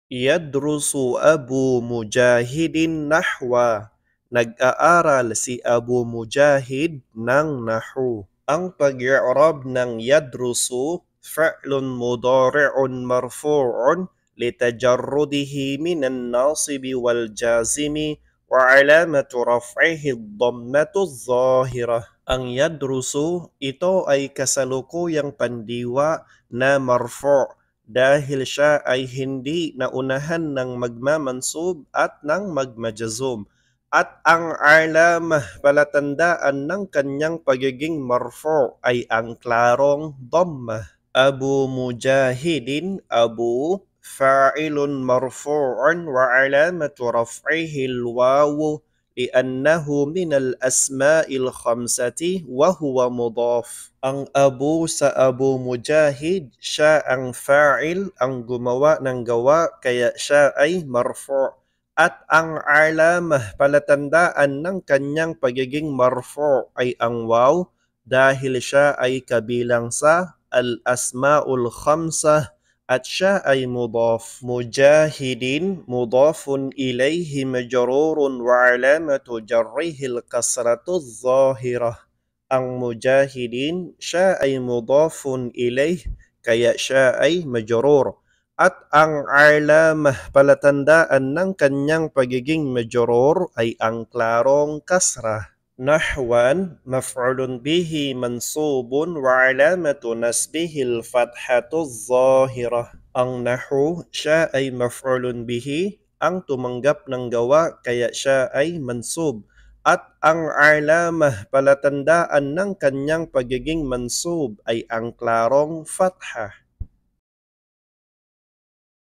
Yadrusu Abu Mujahidin nahwa. Nag-aaral si Abu Mujahid ng nahu. Ang pag-i'rab ng yadrusu, fa'lun mudari'un marfu'un litajarrudihi minan nasibi wal jazimi wa alamatu raf'ihi ad-dammatu adh-dhahirah. Ang yadrusu, ito ay kasalukuyang pandiwa na marfu' dahil siya ay hindi naunahan ng magmamansub at ng magmajazum. At ang alamah, palatandaan ng kanyang pagiging marfu' ay ang klarong dhammah. Abu Mujahidin, Abu fa'ilun marfu'un wa alamatu raf'ihi al-wawu li'annahu min al-asma'il khamsati wa huwa mudaf. Ang Abu sa Abu Mujahid, siya ang fa'il, ang gumawa ng gawa, kaya siya ay marfu'. At ang alamah, palatandaan ng kanyang pagiging marfu' ay ang waw dahil siya ay kabilang sa al-asma'ul khamsah at siya ay mudaf. Mujahidin, mudafun ilayhi majrurun wa alamatu jarrihi al-kasratu adh-dhahirah. Ang mujahidin, siya ay mudafun ilayh, kaya siya ay majrur. At ang alamah, palatandaan ng kanyang pagiging majrur ay ang klarong kasrah. Nahwan, maf'ulun bihi mansubun wa alamatu nasbihi al-fathatu adh-dhahirah. Ang nahu, siya ay maf'ulun bihi, ang tumanggap ng gawa, kaya siya ay mansub. At ang alamah, palatandaan ng kanyang pagiging mansub ay ang klarong fathah.